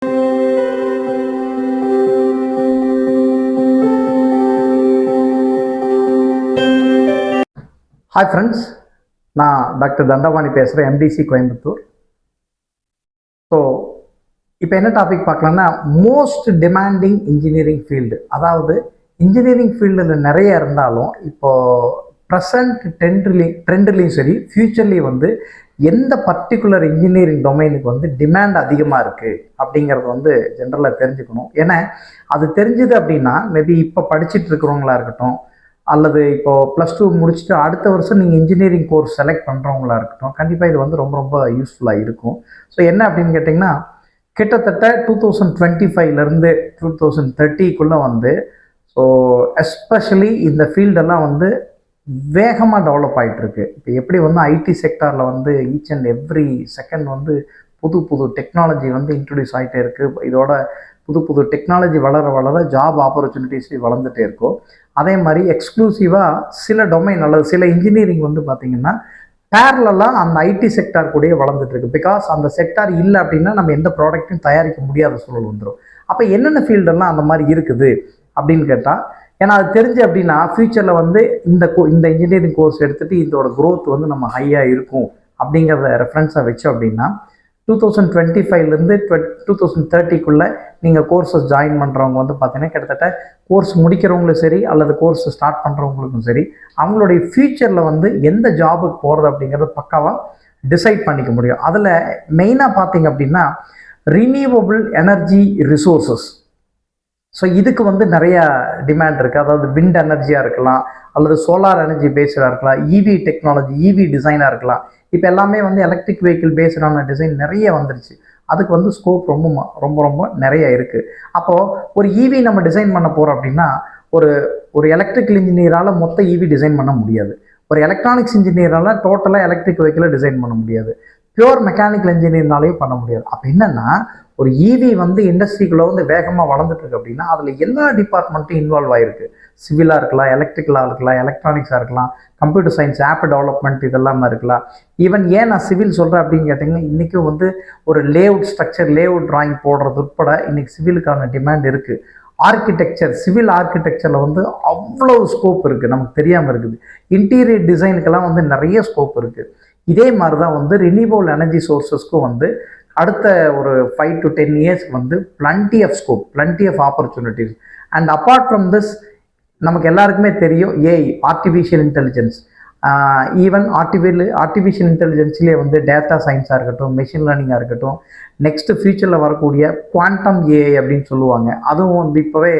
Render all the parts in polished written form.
Hi friends, நான் doctor Dhandapani பேசுகிறேன், MDC Coimbatore. So இப்போ என்ன டாபிக் பார்க்கலாம்னா, மோஸ்ட் டிமாண்டிங் இன்ஜினியரிங் ஃபீல்டு. அதாவது இன்ஜினியரிங் ஃபீல்டில் நிறைய இருந்தாலும் இப்போது ப்ரெசண்ட் ட்ரெண்ட்லேயும் சரி, ஃப்யூச்சர்லேயும் வந்து எந்த பர்டிகுலர் இன்ஜினியரிங் டொமைனுக்கு வந்து டிமாண்ட் அதிகமாக இருக்குது அப்படிங்கிறது வந்து ஜென்ரலாக தெரிஞ்சுக்கணும். ஏன்னா அது தெரிஞ்சுது அப்படின்னா மேபி இப்போ படிச்சுட்டு இருக்கிறவங்களா இருக்கட்டும், அல்லது இப்போது +2 முடிச்சுட்டு அடுத்த வருஷம் நீங்கள் இன்ஜினியரிங் கோர்ஸ் செலக்ட் பண்ணுறவங்களா இருக்கட்டும், கண்டிப்பாக இது வந்து ரொம்ப ரொம்ப யூஸ்ஃபுல்லாக இருக்கும். ஸோ என்ன அப்படின்னு கேட்டிங்கன்னா, கிட்டத்தட்ட 2025லேருந்து 2030க்குள்ளே வந்து ஸோ எஸ்பெஷலி இந்த ஃபீல்டெல்லாம் வந்து வேகமாக டெவலப் ஆகிட்டுருக்கு. இப்போ எப்படி வந்து ஐடி செக்டாரில் வந்து ஈச் அண்ட் எவ்ரி செகண்ட் வந்து புது புது டெக்னாலஜி வந்து இன்ட்ரடியூஸ் ஆகிட்டே இருக்குது. இதோட புது புது டெக்னாலஜி வளர வளர ஜாப் ஆப்பர்ச்சுனிட்டிஸ் வளர்ந்துட்டே இருக்கும். அதே மாதிரி எக்ஸ்க்ளூசிவாக சில டொமைன் அல்லது சில இன்ஜினியரிங் வந்து பார்த்திங்கன்னா பேரலாக அந்த ஐடி செக்டார் கூடயே வளர்ந்துட்டுருக்கு. பிகாஸ் அந்த செக்டார் இல்லை அப்படின்னா நம்ம எந்த ப்ராடக்ட்டையும் தயாரிக்க முடியாத சூழல் வந்துடும். அப்போ என்னென்ன ஃபீல்டெல்லாம் அந்த மாதிரி இருக்குது அப்படின்னு கேட்டால், ஏன்னா அது தெரிஞ்சு அப்படின்னா ஃப்யூச்சரில் வந்து இந்த இன்ஜினியரிங் கோர்ஸ் எடுத்துகிட்டு இதோட க்ரோத் வந்து நம்ம ஹையாக இருக்கும் அப்படிங்கிறத ரெஃபரன்ஸாக வச்சோம் அப்படின்னா 2025லேருந்து 2030க்குள்ளே நீங்கள் கோர்ஸஸ் ஜாயின் பண்ணுறவங்க வந்து பார்த்தீங்கன்னா கிட்டத்தட்ட கோர்ஸ் முடிக்கிறவங்களும் சரி அல்லது கோர்ஸ் ஸ்டார்ட் பண்ணுறவங்களுக்கும் சரி, அவங்களுடைய ஃப்யூச்சரில் வந்து எந்த ஜாபுக்கு போகிறது அப்படிங்கிறத பக்காவாக டிசைட் பண்ணிக்க முடியும். அதில் மெயினாக பார்த்தீங்க அப்படின்னா ரினியூவபிள் எனர்ஜி ரிசோர்ஸஸ். ஸோ இதுக்கு வந்து நிறையா டிமாண்ட் இருக்குது. அதாவது விண்ட் எனர்ஜியாக இருக்கலாம், அல்லது சோலார் எனர்ஜி பேஸ்டாக இருக்கலாம், இவி டெக்னாலஜி, இவி டிசைனாக இருக்கலாம். இப்போ எல்லாமே வந்து எலக்ட்ரிக் வெஹிக்கிள் பேஸ்டான டிசைன் நிறைய வந்துருச்சு. அதுக்கு வந்து ஸ்கோப் ரொம்ப ரொம்ப ரொம்ப நிறைய இருக்குது. அப்போது ஒரு இவி நம்ம டிசைன் பண்ண போகிறோம் அப்படின்னா ஒரு எலக்ட்ரிக்கல் இன்ஜினியரால் மொத்த இவி டிசைன் பண்ண முடியாது. ஒரு எலக்ட்ரானிக்ஸ் இன்ஜினியரால் டோட்டலாக எலக்ட்ரிக் வெஹிக்கிளை டிசைன் பண்ண முடியாது. பியூர் மெக்கானிக்கல் இன்ஜினியர்னாலையும் பண்ண முடியாது. அப்போ என்னென்னா, ஒரு இவி வந்து இண்டஸ்ட்ரிக்குள்ளே வந்து வேகமாக வளர்ந்துட்டுருக்கு அப்படின்னா அதில் எல்லா டிபார்ட்மெண்ட்டும் இன்வால்வ் ஆகிருக்கு. சிவிலாக இருக்கலாம், எலக்ட்ரிக்கலாக இருக்கலாம், எலக்ட்ரானிக்ஸாக இருக்கலாம், கம்ப்யூட்டர் சயின்ஸ், ஆப் டெவலப்மெண்ட், இதெல்லாமே இருக்கலாம். ஈவன் ஏன் நான் சிவில் சொல்கிறேன் அப்படின்னு கேட்டிங்கன்னா, இன்றைக்கும் வந்து ஒரு லேஅவுட் ஸ்ட்ரக்சர், லேஅவுட் டிராயிங் போடுறது உட்பட இன்றைக்கி சிவிலுக்கான டிமாண்ட் இருக்குது. ஆர்கிடெக்சர், சிவில் ஆர்கிடெக்சரில் வந்து அவ்வளோ ஸ்கோப் இருக்குது, நமக்கு தெரியாமல் இருக்குது. இன்டீரியர் டிசைனுக்கெல்லாம் வந்து நிறைய ஸ்கோப் இருக்குது. இதே மாதிரி தான் வந்து ரினியூவபிள் எனர்ஜி சோர்ஸஸ்க்கும் வந்து அடுத்த ஒரு 5 to 10 years வந்து plenty of scope, plenty of opportunities. And apart from this, நமக்கு எல்லாருக்குமே தெரியும் AI, artificial intelligence. Even artificial இன்டெலிஜென்ஸ்லேயே வந்து டேட்டா சயின்ஸாக இருக்கட்டும், மெஷின் லேர்னிங்காக இருக்கட்டும், நெக்ஸ்ட் ஃபியூச்சரில் வரக்கூடிய குவாண்டம் ஏஐ அப்படின்னு சொல்லுவாங்க. அதுவும் வந்து இப்போவே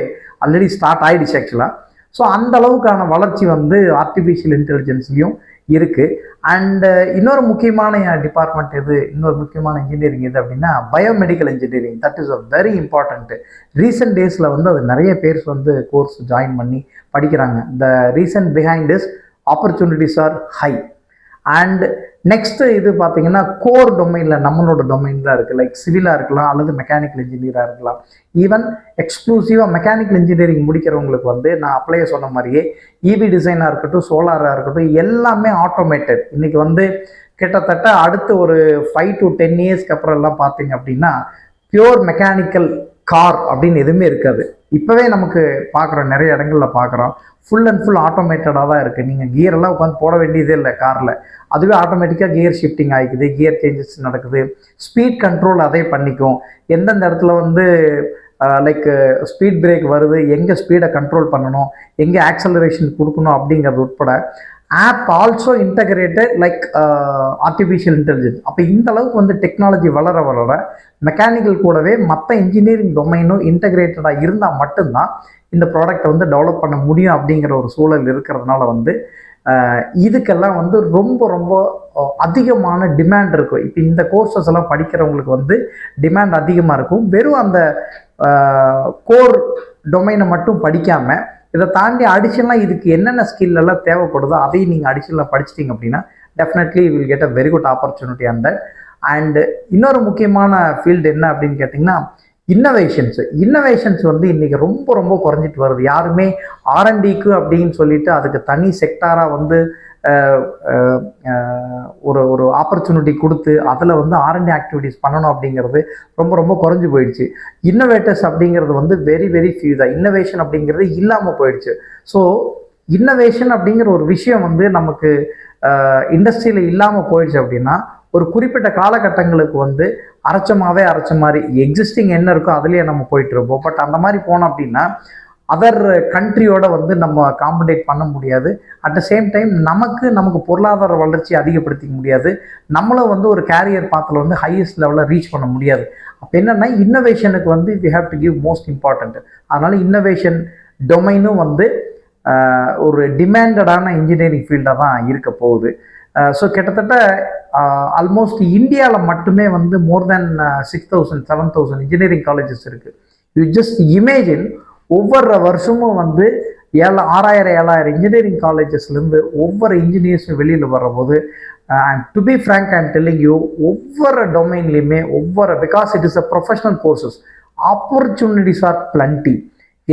ஆல்ரெடி ஸ்டார்ட் ஆகிடுச்சு ஆக்சுவலாக. ஸோ அந்த அளவுக்கான வளர்ச்சி வந்து ஆர்டிஃபிஷியல் இன்டெலிஜென்ஸ்லையும் இருக்குது. அண்டு இன்னொரு முக்கியமான டிபார்ட்மெண்ட் இன்னொரு முக்கியமான இன்ஜினியரிங் எது அப்படின்னா biomedical engineering. That is a very important. Recent டேஸில் வந்து அது நிறைய பேர் வந்து கோர்ஸ் ஜாயின் பண்ணி படிக்கிறாங்க. The reason behind is opportunities are high. And next இது பார்த்தீங்கன்னா கோர் டொமைனில், நம்மளோட டொமைன் தான் இருக்குது. லைக் சிவிலாக இருக்கலாம் அல்லது மெக்கானிக்கல் இன்ஜினியராக இருக்கலாம். ஈவன் எக்ஸ்க்ளூசிவாக மெக்கானிக்கல் இன்ஜினியரிங் முடிக்கிறவங்களுக்கு வந்து நான் அப்ளையே சொன்ன மாதிரியே இவி டிசைனாக இருக்கட்டும், சோலாராக இருக்கட்டும், எல்லாமே ஆட்டோமேட்டட். இன்றைக்கி வந்து கிட்டத்தட்ட அடுத்து ஒரு 5 to 10 yearsக்கு அப்புறம் எல்லாம் பார்த்தீங்க அப்படின்னா பியூர் மெக்கானிக்கல் கார் அப்படின்னு எதுவுமே இருக்காது. இப்போவே நமக்கு பார்க்குறோம், நிறைய இடங்களில் பார்க்குறோம், ஃபுல் அண்ட் ஃபுல் ஆட்டோமேட்டடாக தான் இருக்குது. நீங்கள் கியரெல்லாம் உட்காந்து போட வேண்டியதே இல்லை காரில். அதுவே ஆட்டோமேட்டிக்காக கியர் ஷிஃப்டிங் ஆகிக்குது, கியர் சேஞ்சஸ் நடக்குது, ஸ்பீட் கண்ட்ரோல் அதே பண்ணிக்கும். எந்தெந்த இடத்துல வந்து லைக் ஸ்பீட் பிரேக் வருது, எங்கே ஸ்பீடை கண்ட்ரோல் பண்ணணும், எங்கே ஆக்சலரேஷன் கொடுக்கணும் அப்படிங்கிறது உட்பட app also integrated like artificial intelligence. அப்போ இந்த அளவுக்கு வந்து டெக்னாலஜி வளர வளர மெக்கானிக்கல் கூடவே மற்ற இன்ஜினியரிங் டொமைனும் இன்டகிரேட்டடாக இருந்தால் மட்டும்தான் இந்த ப்ராடக்டை வந்து டெவலப் பண்ண முடியும் அப்படிங்கிற ஒரு சூழல் இருக்கிறதுனால வந்து இதுக்கெல்லாம் வந்து ரொம்ப ரொம்ப அதிகமான டிமாண்ட் இருக்கும். இப்போ இந்த கோர்சஸ் எல்லாம் படிக்கிறவங்களுக்கு வந்து டிமாண்ட் அதிகமாக இருக்கும். வெறும் அந்த கோர் டொமைனை மட்டும் படிக்காமல் இதை தாண்டி அடிஷனலாக இதுக்கு என்னென்ன ஸ்கில் எல்லாம் தேவைப்படுதோ அதையும் நீங்கள் அடிஷனலாக படிச்சிட்டிங்க அப்படின்னா definitely will get a very good opportunity on that. And இன்னொரு முக்கியமான ஃபீல்டு என்ன அப்படின்னு கேட்டிங்கன்னா இன்னோவேஷன்ஸ் வந்து இன்றைக்கி ரொம்ப ரொம்ப குறைஞ்சிட்டு வருது. யாருமே ஆர்என்டிக்கு அப்படின்னு சொல்லிட்டு அதுக்கு தனி செக்டாராக வந்து ஒரு ஒரு ஆப்பர்ச்சுனிட்டி கொடுத்து அதில் வந்து ஆர்என்டி ஆக்டிவிட்டீஸ் பண்ணணும் அப்படிங்கிறது ரொம்ப ரொம்ப குறைஞ்சி போயிடுச்சு. இன்னோவேட்டர்ஸ் அப்படிங்கிறது வந்து வெரி வெரி ஃபியூ தான். இன்னோவேஷன் அப்படிங்கிறது இல்லாமல் போயிடுச்சு. ஸோ இன்னோவேஷன் அப்படிங்கிற ஒரு விஷயம் வந்து நமக்கு இண்டஸ்ட்ரியில் இல்லாமல் போயிடுச்சு அப்படின்னா ஒரு குறிப்பிட்ட காலகட்டங்களுக்கு வந்து அரைச்ச மாதிரி எக்ஸிஸ்டிங் என்ன இருக்கோ அதுலேயே நம்ம போயிட்டு இருப்போம். பட் அந்த மாதிரி போனோம் அப்படின்னா அதர் கண்ட்ரியோட வந்து நம்ம காம்படேட் பண்ண முடியாது. அட் த சேம் டைம் நமக்கு பொருளாதார வளர்ச்சி அதிகப்படுத்திக்க முடியாது. நம்மளும் வந்து ஒரு கேரியர் பாத்தில் வந்து ஹையஸ்ட் லெவலில் ரீச் பண்ண முடியாது. அப்போ என்னென்னா இன்னோவேஷனுக்கு வந்து we have to give most important. அதனால இன்னோவேஷன் டொமைனும் வந்து ஒரு டிமாண்டடான இன்ஜினியரிங் ஃபீல்டாக தான் இருக்க போகுது. ஸோ கிட்டத்தட்ட ஆல்மோஸ்ட் இந்தியாவில் மட்டுமே வந்து மோர் தேன் 6,000 7,000 இன்ஜினியரிங் காலேஜஸ் இருக்குது. யூ ஜஸ்ட் இமேஜின் ஒவ்வொரு வருஷமும் வந்து 6,000 இன்ஜினியரிங் காலேஜஸ்லேருந்து ஒவ்வொரு இன்ஜினியர்ஸும் வெளியில் வரும்போது to be frank I am telling you ஒவ்வொரு டொமைன்லையுமே because it is a professional courses, opportunities are plenty.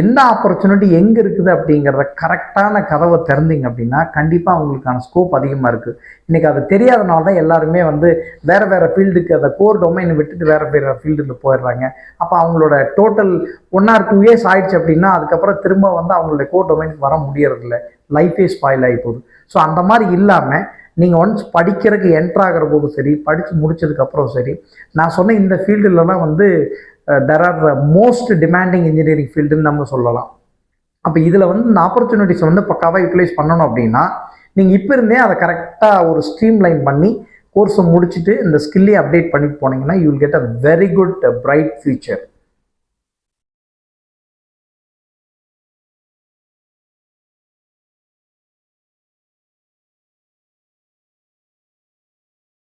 என்ன ஆப்பர்ச்சுனிட்டி எங்கே இருக்குது அப்படிங்கிறத கரெக்டான கதவை திறந்தீங்க அப்படின்னா கண்டிப்பாக அவங்களுக்கான ஸ்கோப் அதிகமாக இருக்குது. இன்றைக்கி அது தெரியாதனால தான் எல்லாருமே வந்து வேறு ஃபீல்டுக்கு அந்த கோர் டொமைனை விட்டுட்டு வேறு ஃபீல்டுக்கு போயிடுறாங்க. அப்போ அவங்களோட டோட்டல் 1 or 2 years ஆயிடுச்சு அப்படின்னா அதுக்கப்புறம் திரும்ப வந்து அவங்களோட கோர் டொமைனுக்கு வர முடியறதில்ல. லைஃபே ஸ்பாயில் ஆகி போகுது. ஸோ அந்த மாதிரி இல்லாமல் நீங்கள் ஒன்ஸ் படிக்கிறதுக்கு என்ட்ராகிற போதும் சரி, படித்து முடிச்சதுக்கப்புறம் சரி, நான் சொன்ன இந்த ஃபீல்டுலலாம் வந்து there are most demanding engineering ஃபீல்டுன்னு நம்ம சொல்லலாம். அப்போ இதில் வந்து இந்த ஆப்பர்ச்சுனிட்டிஸ் வந்து பக்காவாக யூட்டிலைஸ் பண்ணணும் அப்படின்னா நீங்கள் இப்போ இருந்தே அதை கரெக்டாக ஒரு ஸ்ட்ரீம் லைன் பண்ணி கோர்ஸை முடிச்சுட்டு இந்த ஸ்கில்லே அப்டேட் பண்ணிட்டு போனீங்கன்னா you will get a very good bright future.